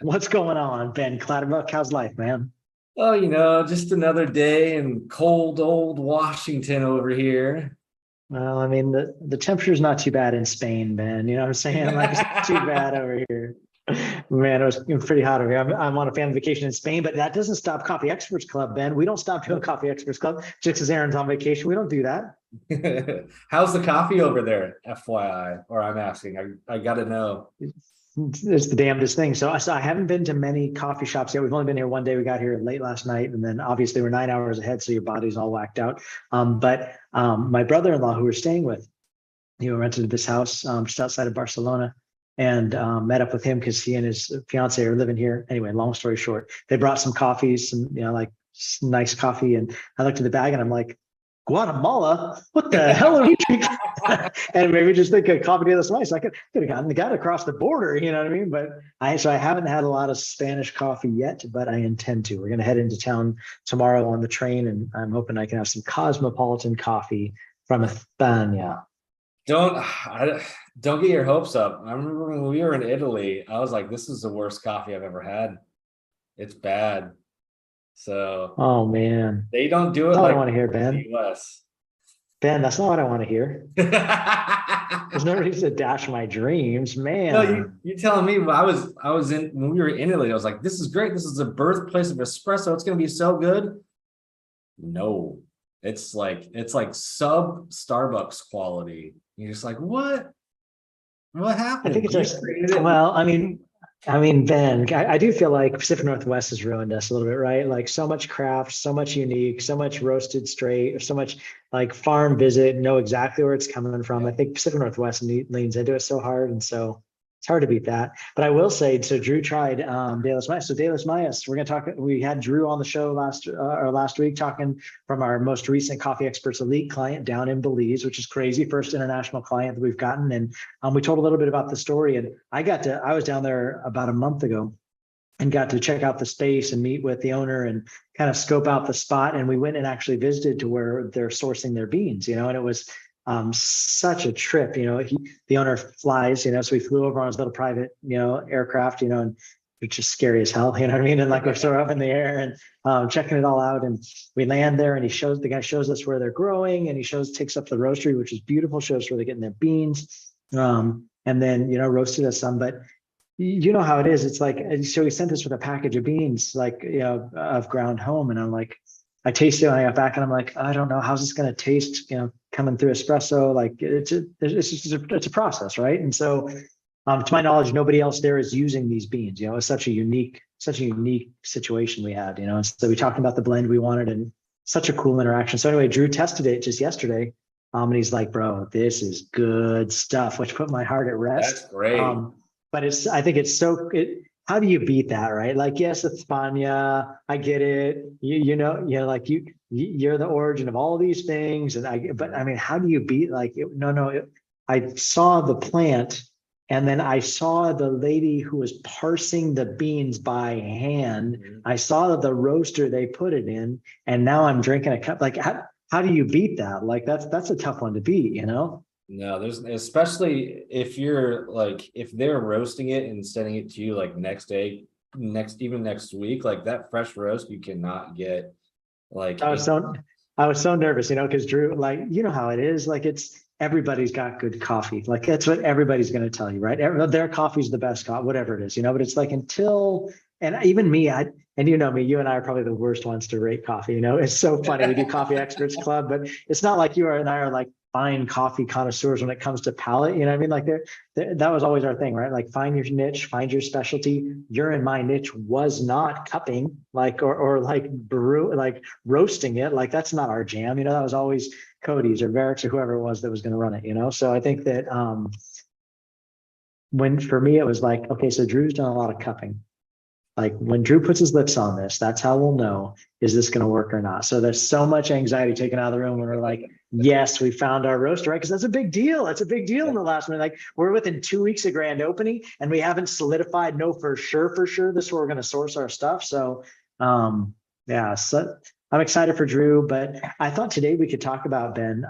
What's going on, Ben Clatterbuck? How's life, man? Oh, just another day in cold old Washington over here. Well, I mean, the temperature's not too bad in Spain, Ben. You know what I'm saying? Like, it's not too bad over here. Man, it was pretty hot over here. I'm on a family vacation in Spain, but that doesn't stop Coffee Experts Club, Ben. We don't stop doing Coffee Experts Club just because Aaron's on vacation. We don't do that. How's the coffee over there, FYI? Or I'm asking, I gotta know. It's the damnedest thing. So I haven't been to many coffee shops yet. We've only been here one day. We got here late last night, and then obviously we're 9 hours ahead, so your body's all whacked out. But my brother-in-law, who we're staying with, rented this house just outside of Barcelona, and met up with him because he and his fiance are living here. Anyway, long story short, they brought some coffees, some like nice coffee, and I looked at the bag and I'm like, Guatemala? What the hell are we drinking? And maybe just think of coffee de los Mice. I could have gotten the guy across the border, you know what I mean? But I haven't had a lot of Spanish coffee yet, but I intend to. We're going to head into town tomorrow on the train, and I'm hoping I can have some cosmopolitan coffee from España. Don't don't get your hopes up. I remember when we were in Italy, I was like, this is the worst coffee I've ever had. It's bad. So Oh man, they don't do that's it not what I like want to hear, in the Ben. US. Ben, that's not what I want to hear. There's no reason to dash my dreams, No, man. you telling me I was in when we were in Italy, I was like, this is great. This is the birthplace of espresso. It's gonna be so good. No, it's like sub Starbucks quality. You're just like, what? What I think happened? it's You just created it. well, Ben, I do feel like Pacific Northwest has ruined us a little bit, right? Like so much craft, so much unique, so much roasted straight, so much like farm visit, know exactly where it's coming from. I Yeah. think Pacific Northwest leans into it so hard, and so it's hard to beat that. But I will say, so Drew tried De Los Mayas. So De Los Mayas, we're gonna talk. We had Drew on the show last week talking from our most recent Coffee Experts Elite client down in Belize, which is crazy, first international client that we've gotten, and we told a little bit about the story. And I was down there about a month ago and got to check out the space and meet with the owner and kind of scope out the spot. And we went and actually visited to where they're sourcing their beans, and it was such a trip. The owner flies, so we flew over on his little private, aircraft, and it's just scary as hell, you know what I mean? And like we're sort of up in the air and checking it all out. And we land there and the guy shows us where they're growing, and takes up the roastery, which is beautiful, shows where they're getting their beans. And then, roasted us some, but you know how it is. It's like, so he sent us with a package of beans, like, of ground home. And I'm like, I tasted it and I got back and I'm like, I don't know, how's this going to taste, coming through espresso. Like it's a process. Right. And so, to my knowledge, nobody else there is using these beans. It's such a unique situation we had, and so we talked about the blend we wanted, and such a cool interaction. So anyway, Drew tested it just yesterday. And he's like, bro, this is good stuff, which put my heart at That's rest. great. But I think it's how do you beat that, right? Like, yes, it's Spania. I get it. Like you're the origin of all these things. But I mean, how do you beat like, I saw the plant, and then I saw the lady who was parsing the beans by hand. Mhm. I saw the roaster they put it in, and now I'm drinking a cup. Like, how do you beat that? Like, that's a tough one to beat. No, there's especially if you're like if they're roasting it and sending it to you like next day, even next week, like that fresh roast you cannot get like I was so I was so nervous, because Drew, like, you know how it is. Like, it's everybody's got good coffee. Like, that's what everybody's going to tell you, right? Their coffee's the best coffee, whatever it is, But it's like until, and even me, and you know me, you and I are probably the worst ones to rate coffee. It's so funny. We do Coffee Experts Club, but it's not like and I are like fine coffee connoisseurs when it comes to palate. You know what I mean? Like, that was always our thing, right? Like, find your niche, find your specialty. You're in my niche was not cupping, like, or like brew, like roasting it. Like, that's not our jam. That was always Cody's or Verrick's or whoever it was that was going to run it. So I think that when for me it was like, okay, so Drew's done a lot of cupping. Like, when Drew puts his lips on this, that's how we'll know, is this going to work or not. So there's so much anxiety taken out of the room when we're like, yes, we found our roaster, right? Because that's a big deal. That's a big deal in the last minute. Like, we're within 2 weeks of grand opening and we haven't solidified, no, for sure, this is where we're going to source our stuff. So yeah, so I'm excited for Drew, but I thought today we could talk about, Ben,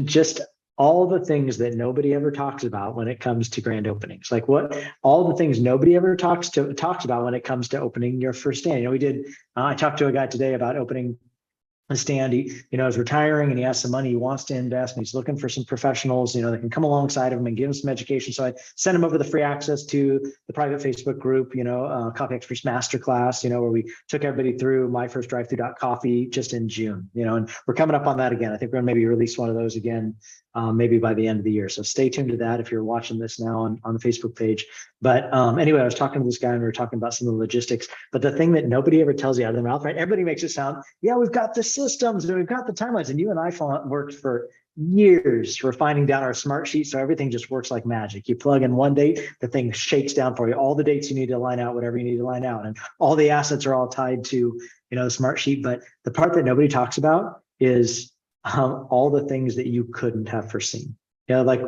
just all the things that nobody ever talks about when it comes to grand openings. Like what all the things nobody ever talks about when it comes to opening your first stand. You know, we did. I talked to a guy today about opening a stand. He, you know, is retiring and he has some money he wants to invest, and he's looking for some professionals, you know, that can come alongside him and give him some education. So I sent him over the free access to the private Facebook group, you know, Coffee Experts Masterclass, you know, where we took everybody through my first drive-through.coffee just in June, you know, and we're coming up on that again. I think we're gonna maybe release one of those again, maybe by the end of the year. So stay tuned to that if you're watching this now on the Facebook page. But anyway, I was talking to this guy and we were talking about some of the logistics, but the thing that nobody ever tells you out of their mouth, right? Everybody makes it sound, yeah, we've got the systems and we've got the timelines, and you and I worked for years refining down our smart sheet. So everything just works like magic. You plug in one date, the thing shakes down for you, all the dates you need to line out, whatever you need to line out. And all the assets are all tied to, you know, the smart sheet. But the part that nobody talks about is all the things that you couldn't have foreseen. You know, like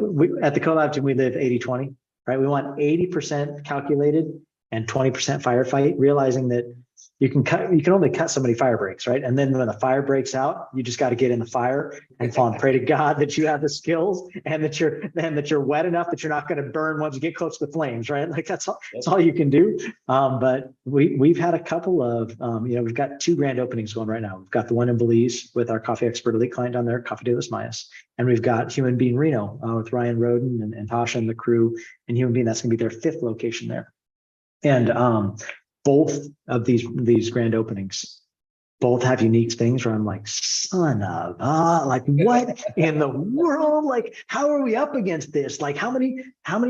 at the Collab Team, we live 80-20, right? We want 80% calculated and 20% firefight, realizing that you can only cut so many fire breaks, right? And then when the fire breaks out, you just got to get in the fire and fall and pray to God that you have the skills and that you're wet enough that you're not going to burn once you get close to the flames, right? Like that's all you can do. But we've had a couple of, you know, we've got 2 grand openings going right now. We've got the one in Belize with our Coffee Expert Elite client down there, Coffee de los Mayas. And we've got Human Being Reno with Ryan Roden and Tasha and the crew, and Human Being, that's going to be their 5th location there. And both of these grand openings both have unique things where I'm like, son of like what in the world? Like, how are we up against this? Like, how many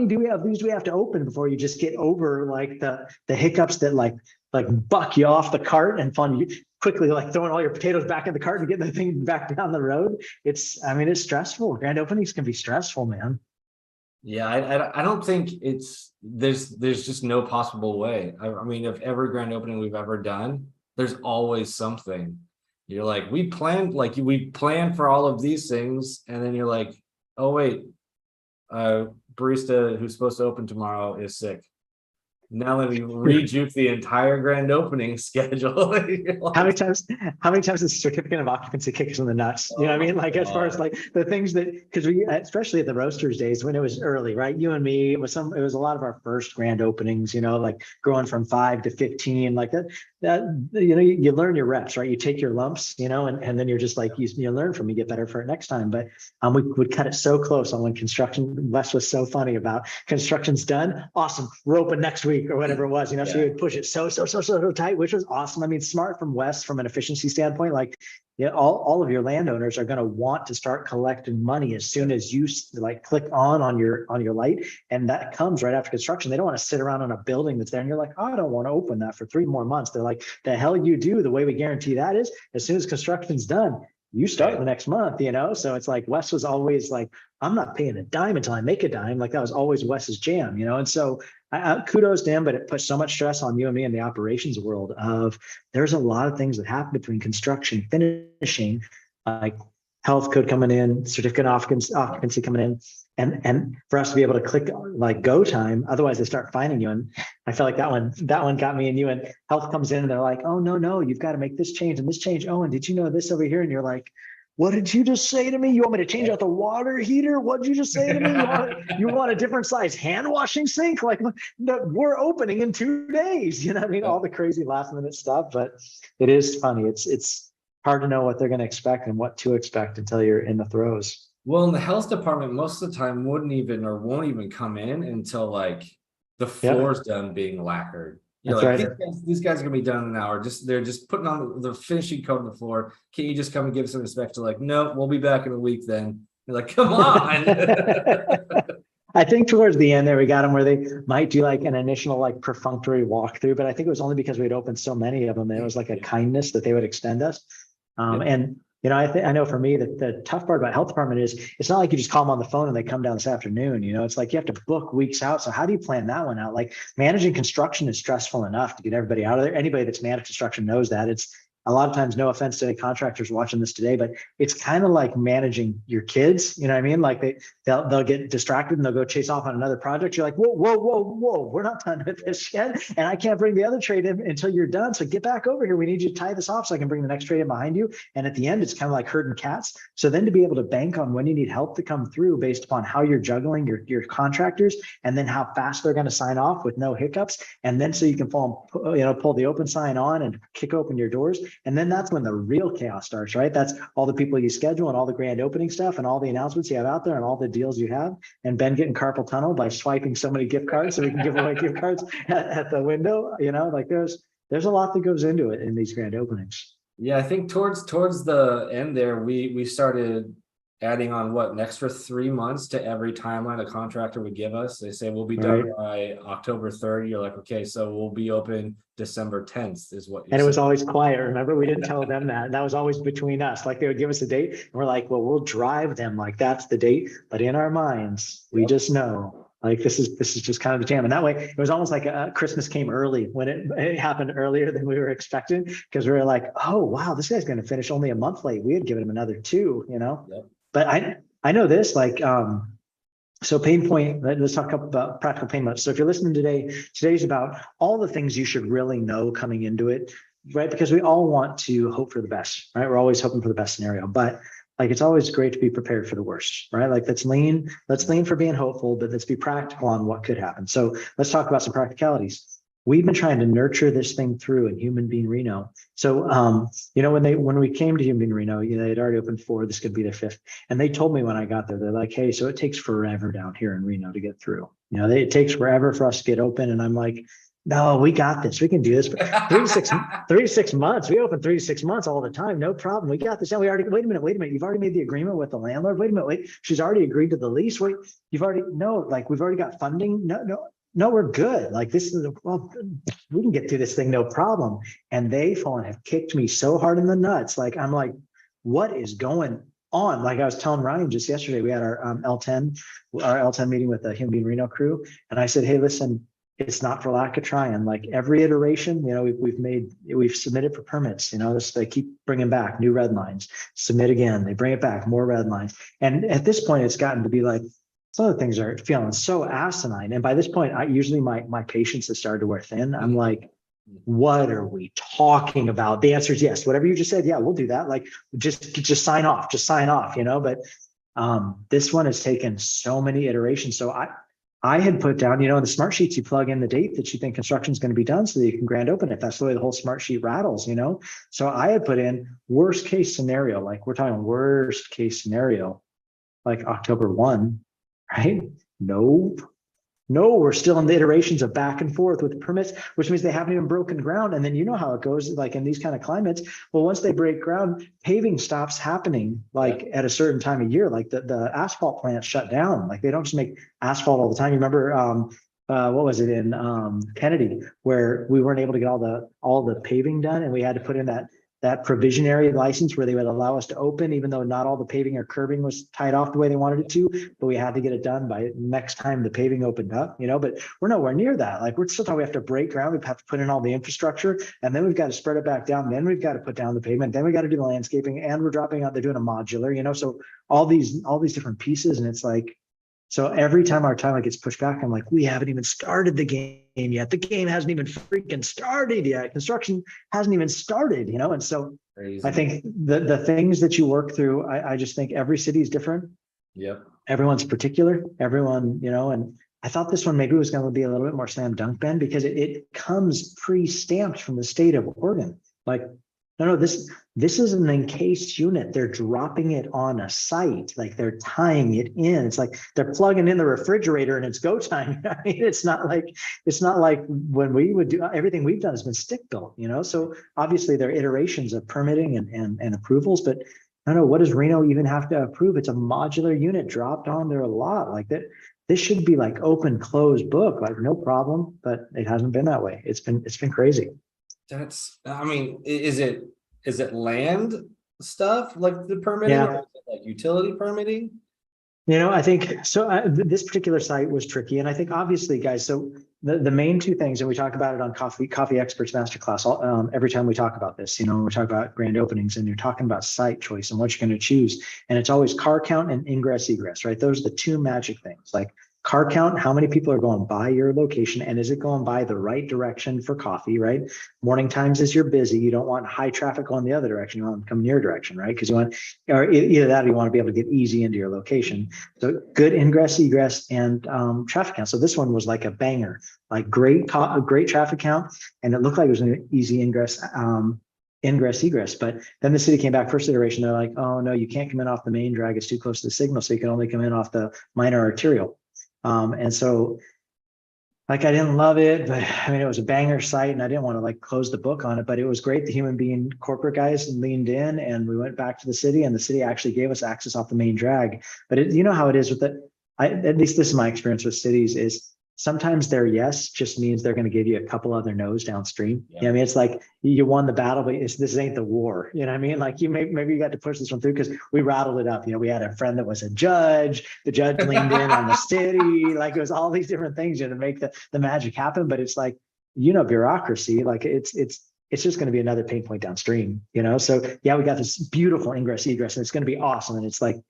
do we have? These do we have to open before you just get over like the hiccups that like buck you off the cart and fun you quickly like throwing all your potatoes back in the cart and getting the thing back down the road? It's stressful. Grand openings can be stressful, man. Yeah, I don't think there's just no possible way. I mean, if every grand opening we've ever done, there's always something. You're like, we planned for all of these things, and then you're like, oh wait, barista who's supposed to open tomorrow is sick. Now let me rejuke the entire grand opening schedule. How many times does certificate of occupancy kick us in the nuts? You know what I mean? Like as far as like the things that, because we, especially at the Roasters days when it was early, right? You and me, it was a lot of our first grand openings, you know, like growing from 5 to 15, like that, you know, you learn your reps, right? You take your lumps, you know, and then you're just like, you learn from, you get better for it next time. But we would cut it so close on when construction. Wes was so funny about construction's done. Awesome. We're open next week or whatever it was, you know, so you would push it so tight, which was awesome. I mean, smart from Wes from an efficiency standpoint. Like, yeah, all of your landowners are going to want to start collecting money as soon as you like click on your light, and that comes right after construction. They don't want to sit around on a building that's there, and you're like, oh, I don't want to open that for 3 more months. They're like, the hell you do. The way we guarantee that is as soon as construction's done, you start the next month, you know? So it's like Wes was always like, I'm not paying a dime until I make a dime. Like that was always Wes's jam, you know? And so kudos to him, but it puts so much stress on you and me in the operations world of there's a lot of things that happen between construction, finishing, like health code coming in, certificate of occupancy coming in, and for us to be able to click like go time, otherwise they start finding you. And I feel like that one got me. And you, and health comes in and they're like, oh no, you've got to make this change and this change. Oh, and did you know this over here? And you're like, what did you just say to me? You want me to change out the water heater? What did you just say to me? You want a different size hand washing sink? Like, we're opening in 2 days. You know what I mean? All the crazy last minute stuff, but it is funny. It's hard to know what they're going to expect and what to expect until you're in the throes. Well, in the health department, most of the time won't even come in until like the floor's done being lacquered. You're That's like, right. these guys are gonna be done in an hour. They're just putting on the finishing coat on the floor. Can you just come and give us some respect? To like, no, we'll be back in a week then. You're like, come on. I think towards the end there, we got them where they might do like an initial like perfunctory walkthrough, but I think it was only because we'd opened so many of them. And it was like a kindness that they would extend us. And you know, I know for me that the tough part about health department is it's not like you just call them on the phone and they come down this afternoon. You know, it's like you have to book weeks out. So how do you plan that one out? Like managing construction is stressful enough to get everybody out of there. Anybody that's managed construction knows that. It's a lot of times, no offense to any contractors watching this today, but it's kind of like managing your kids. You know what I mean? Like they'll get distracted and they'll go chase off on another project. You're like, whoa, we're not done with this yet. And I can't bring the other trade in until you're done. So get back over here. We need you to tie this off so I can bring the next trade in behind you. And at the end, it's kind of like herding cats. So then to be able to bank on when you need help to come through based upon how you're juggling your contractors and then how fast they're going to sign off with no hiccups. And then so you can pull the open sign on and kick open your doors. And then that's when the real chaos starts, right? That's all the people you schedule and all the grand opening stuff and all the announcements you have out there and all the deals you have. And Ben getting carpal tunnel by swiping so many gift cards so we can give away gift cards at the window. Like there's a lot that goes into it in these grand openings. Yeah, I think towards the end there, we started adding on an extra 3 months to every timeline a contractor would give us. They say we'll be done by October 3rd. You're like, okay, so we'll be open December 10th is what you And said. it was always quiet. Remember, we didn't tell them that. That was always between us. Like they would give us a date and we're like, well, we'll drive them like that's the date. But in our minds, we just know like this is just kind of the jam. And that way it was almost like Christmas came early when it happened earlier than we were expecting, because we were like, oh, wow, this guy's going to finish only a month late. We had given him another 2, Yep. But I know this, like, so pain point, let's talk about practical pain points. So if you're listening today's about all the things you should really know coming into it, right? Because we all want to hope for the best, right? We're always hoping for the best scenario, but like, it's always great to be prepared for the worst, right? Like let's lean for being hopeful, but let's be practical on what could happen. So let's talk about some practicalities. We've been trying to nurture this thing through in Human Being Reno. So, when we came to Human Being Reno, they'd already opened 4. This could be their 5th. And they told me when I got there, they're like, hey, so it takes forever down here in Reno to get through. It takes forever for us to get open. And I'm like, no, we got this. We can do this. 3 to 6 months. We open 3 to 6 months all the time. No problem. We got this. Now wait a minute. You've already made the agreement with the landlord. Wait a minute. She's already agreed to the lease. We've already got funding. No, we're good. Like we can get through this thing, no problem. And they have kicked me so hard in the nuts. Like, I'm like, what is going on? Like I was telling Ryan just yesterday, we had our L10 meeting with the Human Being Reno crew. And I said, hey, listen, it's not for lack of trying. Like every iteration, we've submitted for permits, they keep bringing back new red lines, submit again, they bring it back, more red lines. And at this point, it's gotten to be like, some of the things are feeling so asinine. And by this point, my patience has started to wear thin. I'm like, what are we talking about? The answer is yes. Whatever you just said, yeah, we'll do that. Like, just sign off, But this one has taken so many iterations. So I had put down, the smart sheets, you plug in the date that you think construction is going to be done so that you can grand open it. That's the way the whole smart sheet rattles, So I had put in worst case scenario, like we're talking worst case scenario, like October 1. Right? No, we're still in the iterations of back and forth with permits, which means they haven't even broken ground. And then you know how it goes, like in these kind of climates. Well, once they break ground, paving stops happening at a certain time of year. Like the asphalt plants shut down. Like they don't just make asphalt all the time. You remember what was it in Kennedy, where we weren't able to get all the paving done, and we had to put in that provisionary license where they would allow us to open, even though not all the paving or curbing was tied off the way they wanted it to, but we had to get it done by next time the paving opened up, but we're nowhere near that. Like we're still talking, we have to break ground, we have to put in all the infrastructure, and then we've got to spread it back down. Then we've got to put down the pavement. Then we got to do the landscaping, and we're dropping out, they're doing a modular, so all these different pieces. And it's like, so every time our timeline gets pushed back, I'm like, we haven't even started the game yet. The game hasn't even freaking started yet. Construction hasn't even started, And so crazy. I think the things that you work through, I just think every city is different. Yep. Everyone's particular, everyone, and I thought this one maybe was going to be a little bit more slam dunk, Ben, because it comes pre-stamped from the state of Oregon. Like, no, this is an encased unit. They're dropping it on a site, like they're tying it in. It's like they're plugging in the refrigerator and it's go time. I mean, it's not like when we would do everything we've done has been stick built, So obviously there are iterations of permitting and approvals, but I don't know, what does Reno even have to approve? It's a modular unit dropped on there a lot like that. This should be like open, closed book, like no problem, but it hasn't been that way. It's been crazy. Is it land stuff like the permitting, or is it like utility permitting? I think so. This particular site was tricky, and I think obviously, guys. So the main two things, and we talk about it on Coffee Experts Masterclass every time we talk about this. When we talk about grand openings, and you're talking about site choice and what you're going to choose, and it's always car count and ingress egress, right? Those are the two magic things. Like car count, how many people are going by your location, and is it going by the right direction for coffee, right? Morning times is you're busy. You don't want high traffic going the other direction. You want them to come in your direction, right? Because you want, or either that, or you want to be able to get easy into your location. So good ingress, egress, and traffic count. So this one was like a banger, like great traffic count, and it looked like it was an easy ingress, egress. But then the city came back first iteration. They're like, oh no, you can't come in off the main drag. It's too close to the signal, so you can only come in off the minor arterial. And so like I didn't love it, but I mean it was a banger site, and I didn't want to like close the book on it. But it was great. The human being corporate guys leaned in, and we went back to the city, and the city actually gave us access off the main drag. But you know how it is with it. At least this is my experience with cities is sometimes their yes just means they're going to give you a couple other no's downstream. Yeah. I mean, it's like you won the battle, but this ain't the war. You know what I mean? Like maybe you got to push this one through because we rattled it up. We had a friend that was a judge. The judge leaned in on the city. Like it was all these different things to make the magic happen. But it's like, bureaucracy, like it's just going to be another pain point downstream, So yeah, we got this beautiful ingress egress, and it's going to be awesome. And it's like,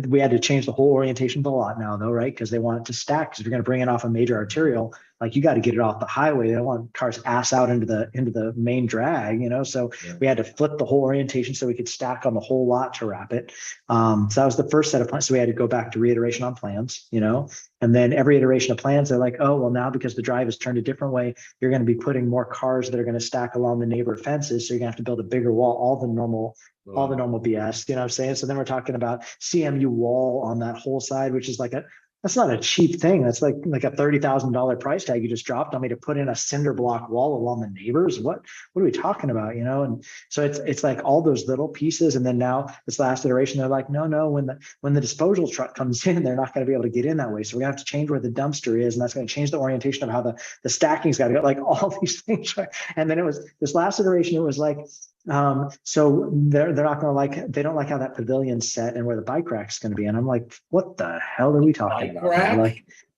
we had to change the whole orientation of the lot now, though, right? Because they want it to stack. Because if you're going to bring it off a major arterial, like you got to get it off the highway. They don't want cars ass out into the main drag, So yeah. We had to flip the whole orientation so we could stack on the whole lot to wrap it. So that was the first set of plans. So we had to go back to reiteration on plans, And then every iteration of plans, they're like, oh, well, now because the drive is turned a different way, you're going to be putting more cars that are going to stack along the neighbor fences. So you're going to have to build a bigger wall, all the normal BS, you know what I'm saying? So then we're talking about CMU wall on that whole side, which is that's not a cheap thing. That's like a $30,000 price tag you just dropped on me to put in a cinder block wall along the neighbors. What are we talking about? And so it's like all those little pieces. And then now this last iteration, they're like, no, when the disposal truck comes in, they're not going to be able to get in that way. So we're gonna have to change where the dumpster is, and that's going to change the orientation of how the stacking's got to go, like all these things. And then it was this last iteration, it was like, so they're not going to they don't like how that pavilion's set and where the bike rack's going to be. And I'm like, what the hell are we talking about?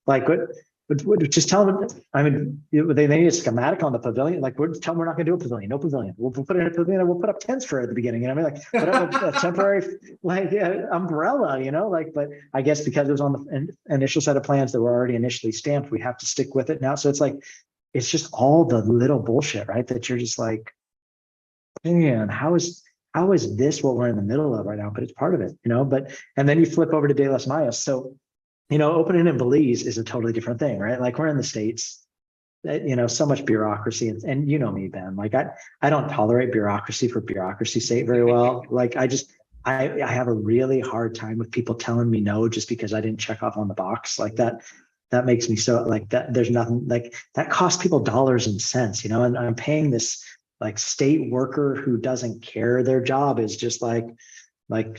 Like what, just tell them, I mean, they need a schematic on the pavilion. Like tell them we're not going to do a pavilion, no pavilion. We'll put in a pavilion and we'll put up tents for it at the beginning. I mean, like put up a temporary umbrella, but I guess because it was on the initial set of plans that were already initially stamped, we have to stick with it now. So it's like, it's just all the little bullshit, right? That you're just like, man, how is this what we're in the middle of right now? But it's part of it, and then you flip over to De Las Mayas. So, opening in Belize is a totally different thing, right? Like we're in the States, so much bureaucracy and you know me, Ben, like I don't tolerate bureaucracy for bureaucracy's sake very well. Like I have a really hard time with people telling me no, just because I didn't check off on the box like that. That makes me so like that. There's nothing like that costs people dollars and cents, and I'm paying this like state worker who doesn't care. Their job is just like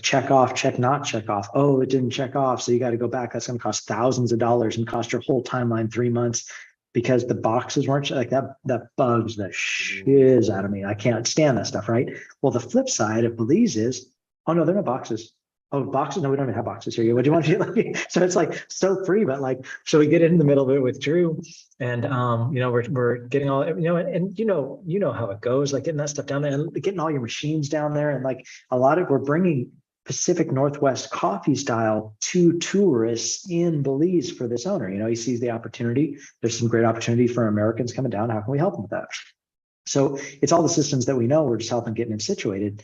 check off, check not check off. Oh, it didn't check off, so you got to go back. That's going to cost thousands of dollars and cost your whole timeline 3 months because the boxes weren't like that. That bugs the shiz out of me. I can't stand that stuff, right? Well, the flip side of Belize is, oh no, they're no boxes. Oh, boxes? No, we don't even have boxes here. What do you want to do? So it's like so free, but like, so we get in the middle of it with Drew, and we're getting all, and you know how it goes, like getting that stuff down there and getting all your machines down there, and like we're bringing Pacific Northwest coffee style to tourists in Belize for this owner. He sees the opportunity. There's some great opportunity for Americans coming down. How can we help him with that? So it's all the systems that we know. We're just helping getting him situated.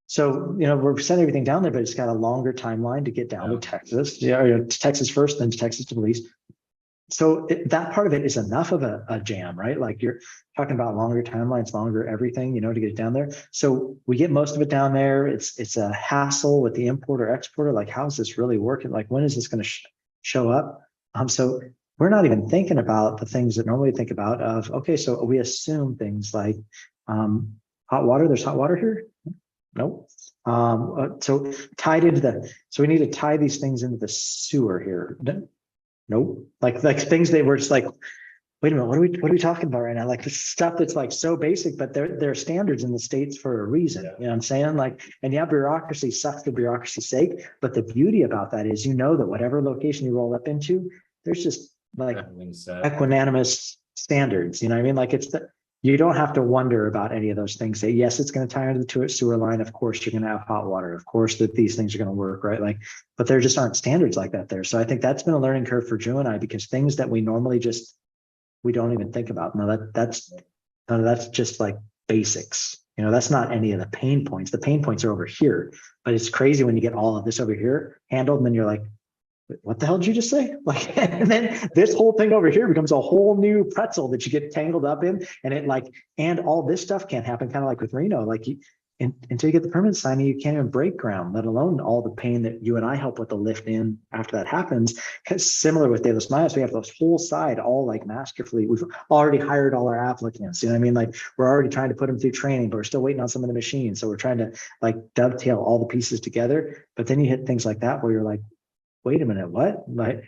So, we're sending everything down there, but it's got a longer timeline to get down to Texas, to Texas first, then to Texas to Belize. So that part of it is enough of a jam, right? Like you're talking about longer timelines, longer everything, to get it down there. So we get most of it down there. It's a hassle with the importer exporter. Like, how is this really working? Like, when is this going to show up? So we're not even thinking about the things that normally think about of, okay, so we assume things like hot water. There's hot water here. Nope. So tied into so we need to tie these things into the sewer here. Nope. Like things they were just like, wait a minute, what are we talking about right now? Like this stuff that's like so basic, but they're standards in the states for a reason. Yeah. You know what I'm saying? Like, and yeah, bureaucracy sucks for bureaucracy's sake, but the beauty about that is, that whatever location you roll up into, there's just like Everything's set. equanimous standards. You know what I mean? Like you don't have to wonder about any of those things. Say, yes, it's going to tie into the sewer line. Of course, you're going to have hot water. Of course, that these things are going to work, right? Like, but there just aren't standards like that there. So I think that's been a learning curve for Drew and I, because things that we normally we don't even think about. No, that's just like basics. That's not any of the pain points. The pain points are over here, but it's crazy when you get all of this over here handled, and then you're like, what the hell did you just say? Like, and then this whole thing over here becomes a whole new pretzel that you get tangled up in. And all this stuff can't happen, kind of like with Reno. Like until you get the permit signing, you can't even break ground, let alone all the pain that you and I help with the lift in after that happens. Because similar with De Los Mayas, we have this whole side all like masterfully. We've already hired all our applicants. You know what I mean? Like we're already trying to put them through training, but we're still waiting on some of the machines. So we're trying to like dovetail all the pieces together. But then you hit things like that where you're like, wait a minute, what? Like,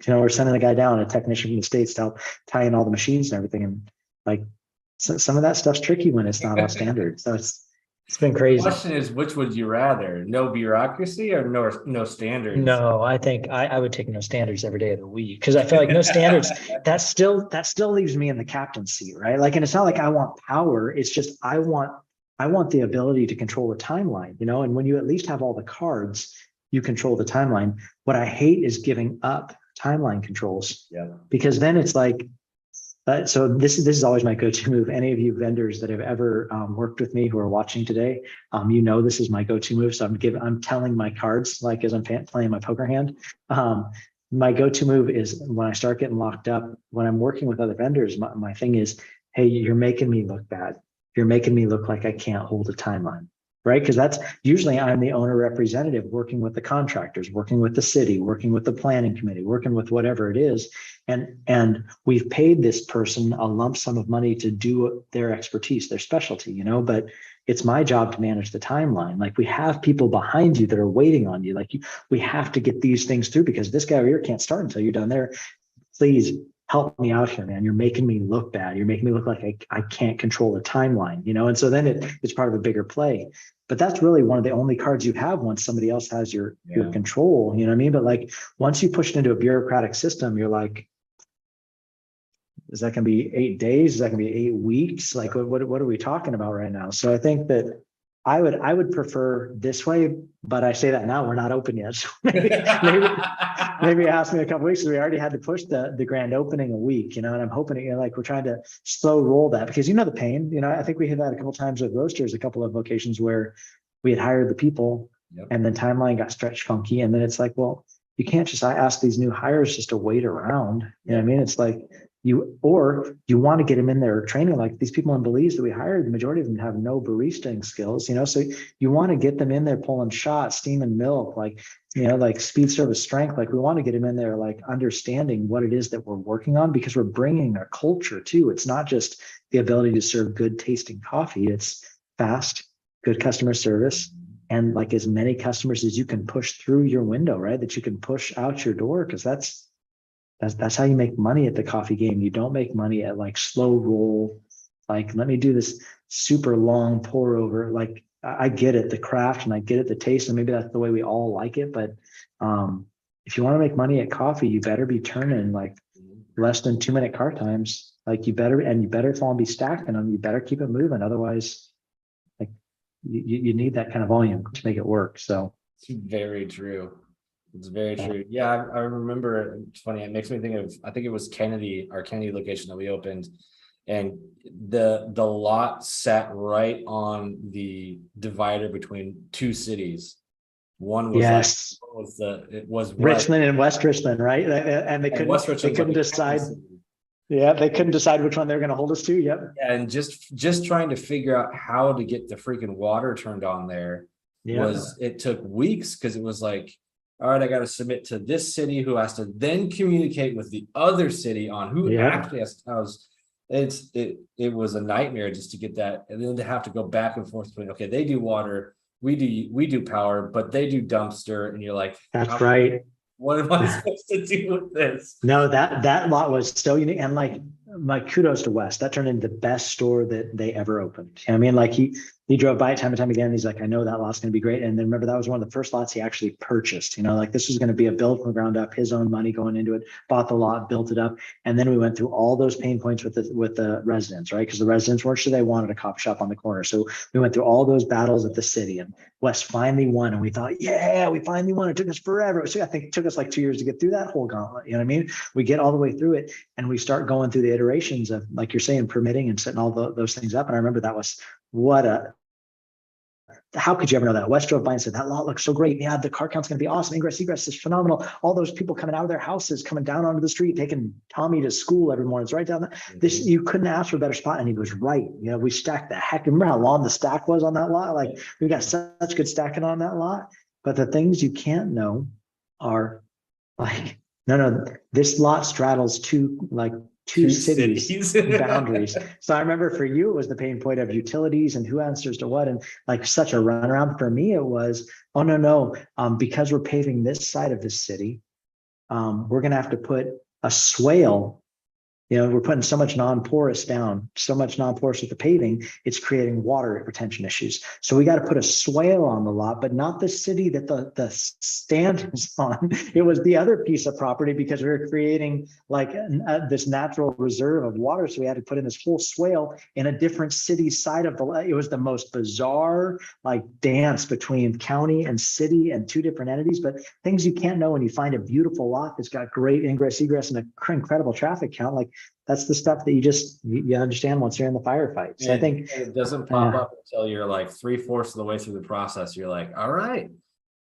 we're sending a guy down, a technician from the States, to help tie in all the machines and everything. And like, some of that stuff's tricky when it's not all standard. So it's been The crazy. question is, which would you rather? No bureaucracy or no standards? No, I think I would take no standards every day of the week, because I feel like no standards, that still leaves me in the captain's seat, right? Like, and it's not like I want power. It's just I want the ability to control the timeline, and when you at least have all the cards, you control the timeline. What I hate is giving up timeline controls. Yeah. Because then it's like, so this is always my go-to move. Any of you vendors that have ever worked with me who are watching today, this is my go-to move. So I'm telling my cards like as I'm playing my poker hand. My go-to move is when I start getting locked up, when I'm working with other vendors, my thing is, hey, you're making me look bad. You're making me look like I can't hold a timeline. Right? Because that's usually I'm the owner representative working with the contractors, working with the city, working with the planning committee, working with whatever it is. And we've paid this person a lump sum of money to do their expertise, their specialty, but it's my job to manage the timeline. Like we have people behind you that are waiting on you. We have to get these things through because this guy over here can't start until you're done there. Please help me out here, man. You're making me look bad. You're making me look like I can't control the timeline, and so then it's part of a bigger play. But that's really one of the only cards you have once somebody else has your control, you know what I mean? But like once you push it into a bureaucratic system, you're like, is that going to be 8 days? Is that going to be 8 weeks? Like what are we talking about right now? So I think that I would prefer this way, but I say that now we're not open yet. So maybe ask me a couple weeks. We already had to push the grand opening a week, and I'm hoping like we're trying to slow roll that because the pain. I think we had that a couple of times with roasters, a couple of locations where we had hired the people, and then timeline got stretched funky, and then it's like, well, you can't just ask these new hires just to wait around. You know what I mean? It's like you want to get them in there training. Like these people in Belize that we hired, the majority of them have no baristaing skills, so you want to get them in there pulling shots, steaming milk, like speed service strength. Like we want to get them in there, like understanding what it is that we're working on, because we're bringing a culture too. It's not just the ability to serve good tasting coffee. It's fast, good customer service, and like as many customers as you can push through your window, right? That you can push out your door, because that's how you make money at the coffee game. You don't make money at like slow roll, like let me do this super long pour over. Like I get it, the craft, and I get it, the taste, and maybe that's the way we all like it. But if you want to make money at coffee, you better be turning like less than 2-minute cart times. Like you better fall and be stacking them. You better keep it moving. Otherwise, like you need that kind of volume to make it work. So it's very true. It's very true. Yeah, I remember. It's funny. It makes me think of, I think it was our Kennedy location that we opened, and the lot sat right on the divider between two cities. One was it was Richland and West Richland, right? And they couldn't decide. Yeah, they couldn't decide which one they were going to hold us to. Yep. Yeah, and just trying to figure out how to get the freaking water turned on there it took weeks, because it was like, all right, I got to submit to this city, who has to then communicate with the other city on who actually has house. It was a nightmare just to get that, and then to have to go back and forth between, okay, they do water, we do power, but they do dumpster, and you're like, that's right. What am I supposed to do with this? No, that lot was so unique, and like my kudos to Wes. That turned into the best store that they ever opened. You know what I mean, like he drove by it time and time again. He's like, I know that lot's going to be great. And then remember, that was one of the first lots he actually purchased. You know, like this was going to be a build from the ground up, his own money going into it. Bought the lot, built it up, and then we went through all those pain points with the residents, right? Because the residents weren't sure they wanted a coffee shop on the corner, so we went through all those battles at the city, and Wes finally won, and we thought, yeah, we finally won. It took us forever. I think it took us like 2 years to get through that whole gauntlet. You know what I mean? We get all the way through it, and we start going through the iterations of, like you're saying, permitting and setting all those things up. And I remember that was how could you ever know that? Wes drove by and said, that lot looks so great. Yeah, the car count's going to be awesome. Ingress, egress is phenomenal. All those people coming out of their houses, coming down onto the street, taking Tommy to school every morning. It's right down there. This, you couldn't ask for a better spot. And he was right. You know, we stacked the heck. Remember how long the stack was on that lot? Like we got such good stacking on that lot. But the things you can't know are like, no, this lot straddles two cities boundaries. So I remember for you, it was the pain point of utilities and who answers to what, and like such a runaround. For me, it was, oh no, because we're paving this side of this city, we're gonna have to put a swale. You know, we're putting so much non-porous down, so much non-porous with the paving, it's creating water retention issues. So we got to put a swale on the lot, but not the city that the stand is on. It was the other piece of property, because we were creating like this natural reserve of water. So we had to put in this whole swale in a different city side of the, it was the most bizarre like dance between county and city and two different entities, but things you can't know when you find a beautiful lot that's got great ingress, egress, and an incredible traffic count. Like that's the stuff that you understand once you're in the firefight. So I think it doesn't pop up until you're like 3/4 of the way through the process. You're like, all right,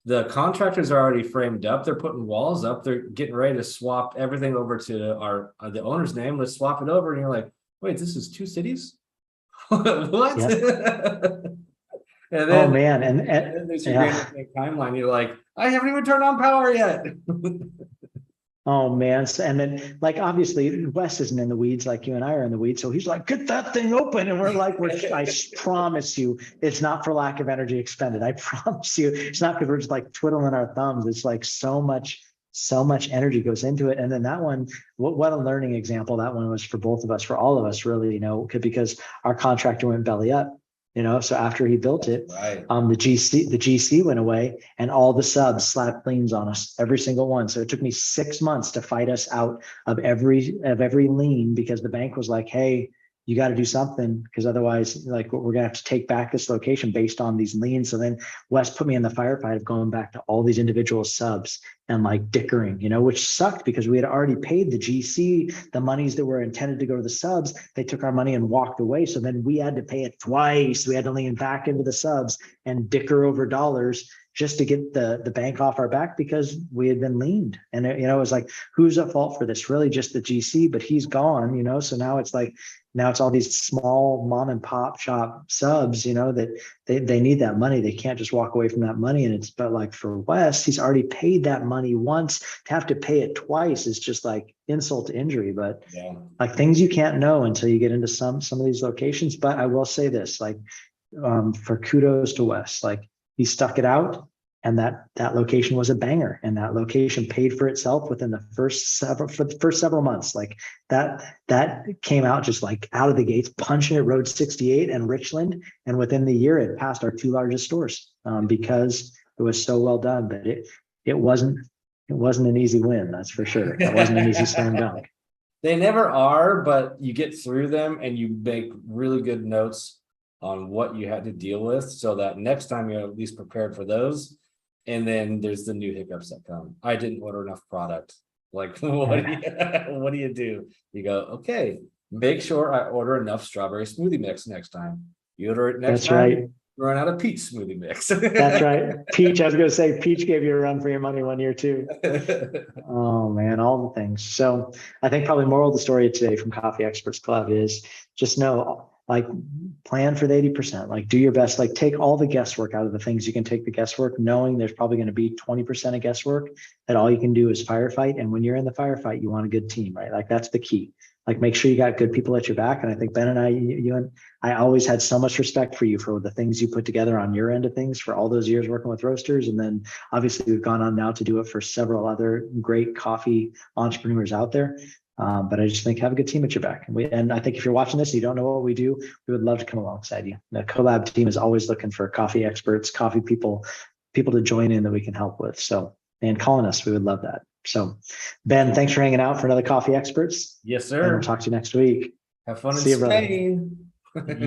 the contractors are already framed up. They're putting walls up. They're getting ready to swap everything over to the owner's name. Let's swap it over. And you're like, wait, this is two cities? What? Yep. And then, oh man, and then there's your timeline. You're like, I haven't even turned on power yet. Oh man. So, and then like, obviously Wes isn't in the weeds like you and I are in the weeds. So he's like, get that thing open. And we're like, I promise you, it's not for lack of energy expended. I promise you, it's not because we're just like twiddling our thumbs. It's like so much energy goes into it. And then that one, what a learning example that one was for both of us, for all of us really, you know, because our contractor went belly up. You know, so after he built it, right. The GC went away, and all the subs slapped liens on us, every single one. So it took me 6 months to fight us out of every lien, because the bank was like, hey, you got to do something, because otherwise, like, we're gonna have to take back this location based on these liens. So then Wes put me in the firefight of going back to all these individual subs and like dickering, you know, which sucked because we had already paid the GC the monies that were intended to go to the subs. They took our money and walked away. So then we had to pay it twice. We had to lean back into the subs and dicker over dollars just to get the bank off our back, because we had been leaned. And it, you know, it was like, who's at fault for this? Really just the GC, but he's gone, you know? So now it's like, now it's all these small mom and pop shop subs, you know, that they need that money. They can't just walk away from that money. And it's, but like for Wes, he's already paid that money once. To have to pay it twice is just like insult to injury. But like things you can't know until you get into some of these locations. But I will say this, like for kudos to Wes, like he stuck it out. And that location was a banger, and that location paid for itself within the first several months. Like that came out just like out of the gates, punching at Road 68 and Richland. And within the year, it passed our two largest stores because it was so well done. But it wasn't an easy win, that's for sure. It wasn't an easy slam dunk. They never are, but you get through them and you make really good notes on what you had to deal with, so that next time you're at least prepared for those. And then there's the new hiccups that come. I didn't order enough product. Like, what do you do? You go, okay, make sure I order enough strawberry smoothie mix next time. You order it next time, right. You run out of peach smoothie mix. That's right. Peach, I was going to say, Peach gave you a run for your money one year too. Oh man, all the things. So I think probably moral of the story today from Coffee Experts Club is just know, like, plan for the 80%, like do your best, like take all the guesswork out of the things you can take the guesswork, knowing there's probably going to be 20% of guesswork, that all you can do is firefight. And when you're in the firefight, you want a good team, right? Like that's the key. like make sure you got good people at your back. And I think Ben and you and I always had so much respect for you for the things you put together on your end of things for all those years working with roasters. And then obviously we've gone on now to do it for several other great coffee entrepreneurs out there. But I just think have a good team at your back. And I think if you're watching this, and you don't know what we do, we would love to come alongside you. The Collab team is always looking for coffee experts, coffee people to join in that we can help with. So, and calling us, we would love that. So Ben, thanks for hanging out for another Coffee Experts. Yes, And we'll sir. talk to you next week. Have fun in See you, brother. Spain.